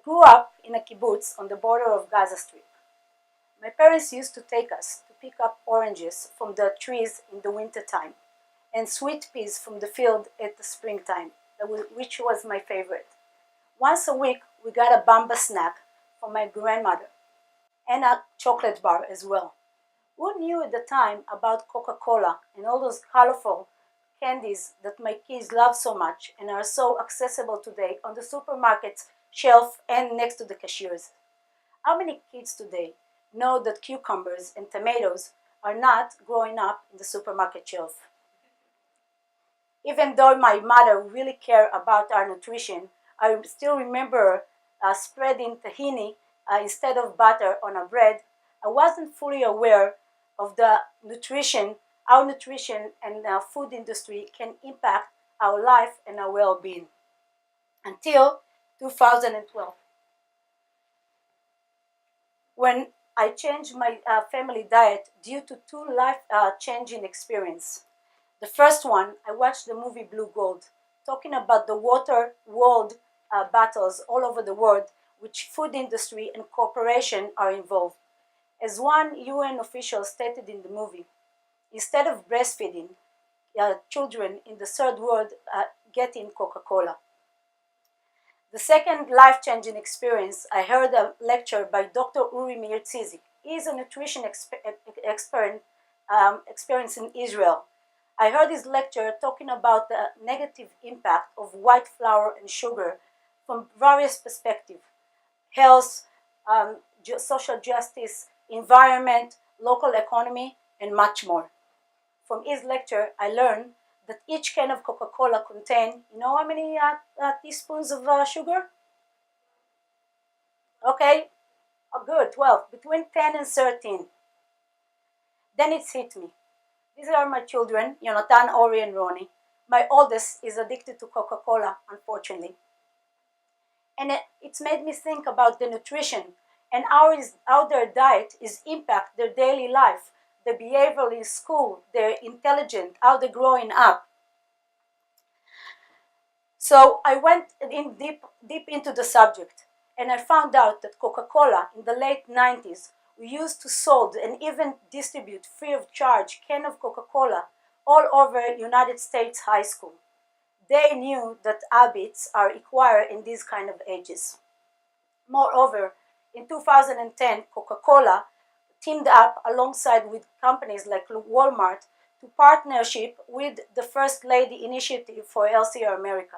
grew up in a kibbutz on the border of Gaza Strip. My parents used to take us to pick up oranges from the trees in the wintertime and sweet peas from the field at the springtime, which was my favorite. Once a week, we got a bamba snack from my grandmother and a chocolate bar as well. Who knew at the time about Coca-Cola and all those colorful candies that my kids love so much and are so accessible today on the supermarket shelf and next to the cashiers? How many kids today know that cucumbers and tomatoes are not growing up in the supermarket shelf? Even though my mother really cared about our nutrition, I still remember spreading tahini instead of butter on our bread. I wasn't fully aware of the nutrition, our nutrition and food industry can impact our life and our well-being until 2012, when I changed my family diet due to two life-changing experiences. The first one, I watched the movie Blue Gold, talking about the water world battles all over the world, which food industry and corporation are involved. As one UN official stated in the movie, instead of breastfeeding, children in the third world getting Coca-Cola. The second life-changing experience, I heard a lecture by Dr. Uri Meir Tzizik. He is a nutrition expert in Israel. I heard his lecture talking about the negative impact of white flour and sugar from various perspectives: health, social justice, environment, local economy, and much more. From his lecture, I learned that each can of Coca-Cola contains, you know how many teaspoons of sugar? Okay, good, 12, between 10 and 13. Then it hit me. These are my children, Yonatan, Ori, and Ronnie. My oldest is addicted to Coca-Cola, unfortunately. And it's made me think about the nutrition and how their diet is impact their daily life, their behavior in school, their intelligence, how they're growing up. So I went in deep into the subject, and I found out that Coca-Cola in the late 90s, we used to sold and even distribute free of charge can of Coca-Cola all over United States high school. They knew that habits are acquired in these kind of ages. Moreover, in 2010, Coca-Cola teamed up alongside with companies like Walmart to partnership with the First Lady Initiative for Healthier America.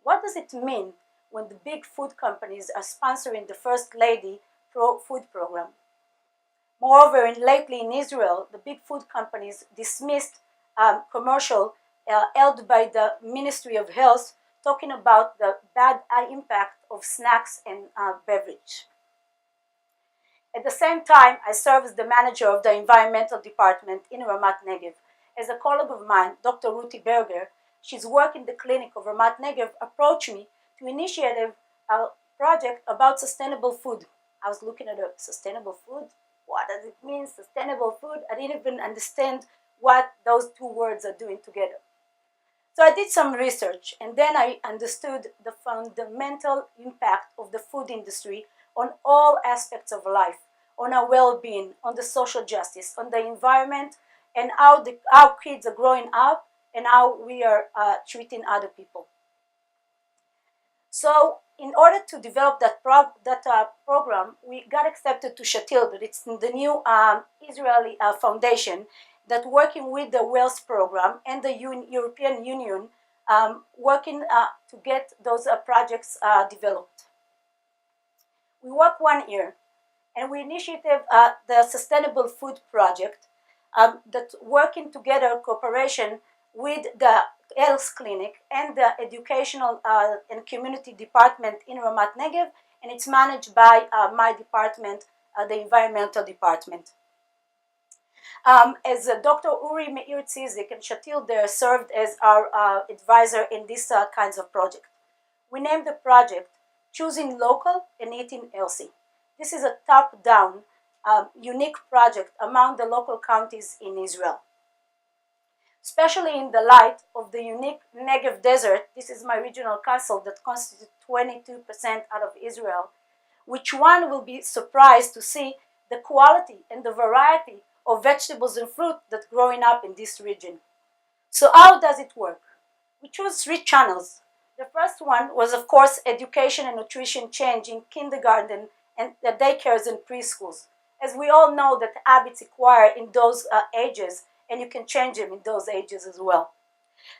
What does it mean when the big food companies are sponsoring the First Lady food program? Moreover, lately in Israel, the big food companies dismissed commercial held by the Ministry of Health talking about the bad impact of snacks and beverage. At the same time, I serve as the manager of the environmental department in Ramat Negev. As a colleague of mine, Dr. Ruti Berger, she's working in the clinic of Ramat Negev, approached me to initiate a project about sustainable food. I was looking at sustainable food. What does it mean, sustainable food? I didn't even understand what those two words are doing together. So I did some research, and then I understood the fundamental impact of the food industry on all aspects of life, on our well-being, on the social justice, on the environment, and how kids are growing up, and how we are treating other people. So in order to develop that program, we got accepted to Shatil, but it's the new Israeli foundation that working with the Wales program and the European Union, working to get those projects developed. We work 1 year, and we initiated the Sustainable Food Project that working together cooperation with the health clinic and the educational and community department in Ramat Negev, and it's managed by my department, the environmental department. As Dr. Uri Meir Tzizik and Shatil there served as our advisor in this kinds of project. We named the project Choosing Local and Eating Healthy. This is a top-down, unique project among the local counties in Israel. especially in the light of the unique Negev desert. This is my regional council that constitutes 22% out of Israel, which one will be surprised to see the quality and the variety of vegetables and fruit that growing up in this region. So how does it work? We chose 3 channels. The first one was, of course, education and nutrition change in kindergarten and the daycares and preschools. As we all know that habits acquire in those ages, and you can change them in those ages as well.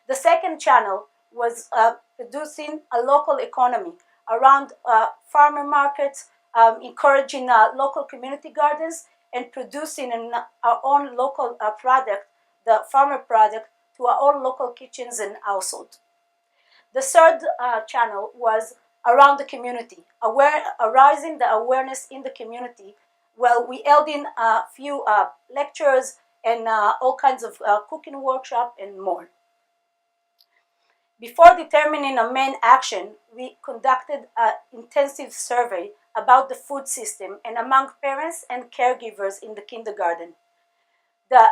The second channel was producing a local economy around farmer markets, encouraging local community gardens, and producing our own local product, the farmer product, to our own local kitchens and households. The third channel was around the community, arising the awareness in the community. Well, we held in a few lectures and all kinds of cooking workshop and more. Before determining a main action, we conducted an intensive survey about the food system and among parents and caregivers in the kindergarten. The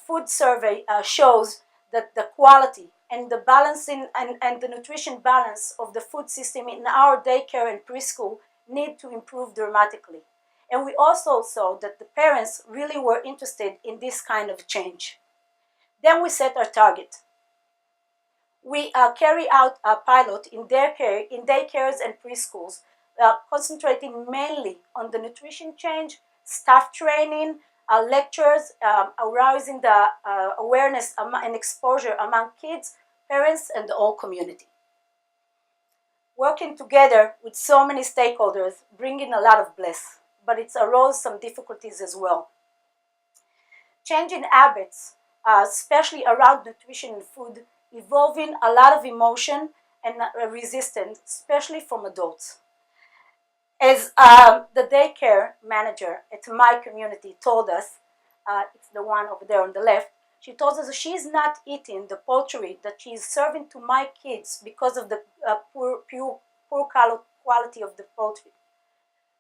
food survey shows that the quality and the balancing and the nutrition balance of the food system in our daycare and preschool need to improve dramatically. And we also saw that the parents really were interested in this kind of change. Then we set our target. We carry out a pilot in daycares and preschools, concentrating mainly on the nutrition change, staff training, lectures, arousing the awareness and exposure among kids, parents, and the whole community. Working together with so many stakeholders, bringing a lot of bliss, but it arose some difficulties as well. Changing habits, especially around nutrition and food, involving a lot of emotion and resistance, especially from adults. As the daycare manager at my community told us, it's the one over there on the left, she told us that she's not eating the poultry that she's serving to my kids because of the poor quality of the poultry.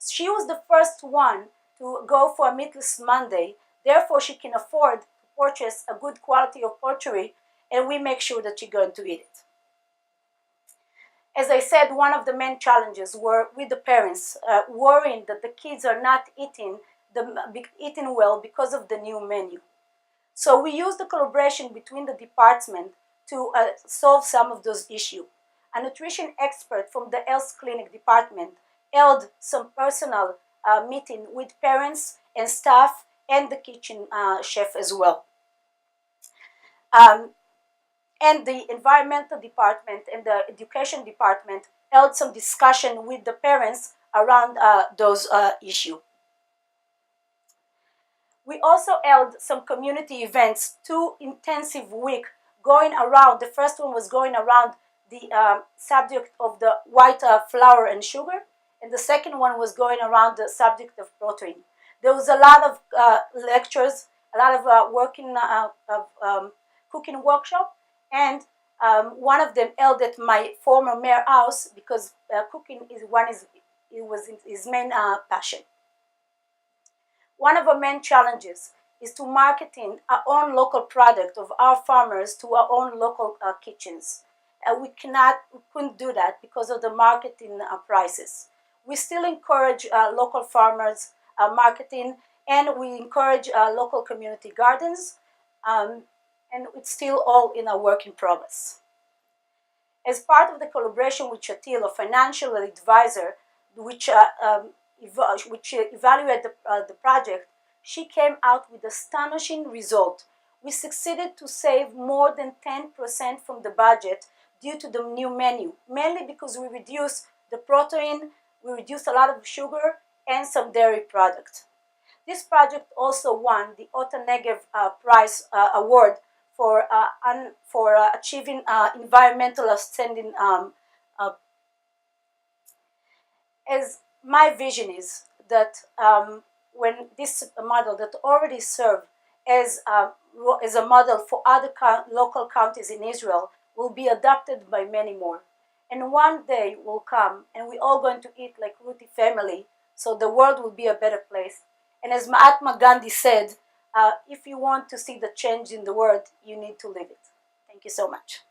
She was the first one to go for a meatless Monday, therefore she can afford to purchase a good quality of poultry, and we make sure that she's going to eat it. As I said, one of the main challenges were with the parents, worrying that the kids are not eating well because of the new menu. So we used the collaboration between the department to solve some of those issues. A nutrition expert from the health clinic department held some personal meeting with parents and staff and the kitchen chef as well. And the environmental department and the education department held some discussion with the parents around those issues. We also held some community events, 2 intensive weeks going around. The first one was going around the subject of the white flour and sugar, and the second one was going around the subject of protein. There was a lot of lectures, a lot of cooking workshop, and one of them held at my former mayor house because cooking was his main passion. One of our main challenges is to marketing our own local product of our farmers to our own local kitchens. We couldn't do that because of the marketing prices. We still encourage local farmers marketing, and we encourage local community gardens, and it's still all in a work in progress. As part of the collaboration with Shatil, a financial advisor, which evaluated the project, she came out with astonishing result. We succeeded to save more than 10% from the budget due to the new menu, mainly because we reduced the protein, we reduced a lot of sugar, and some dairy product. This project also won the Har HaNegev Prize Award for achieving environmental outstanding. As my vision is that when this model that already served as a model for other local counties in Israel will be adopted by many more. And one day will come and we're all going to eat like Ruti family, so the world will be a better place. And as Mahatma Gandhi said, If you want to see the change in the world, you need to live it. Thank you so much.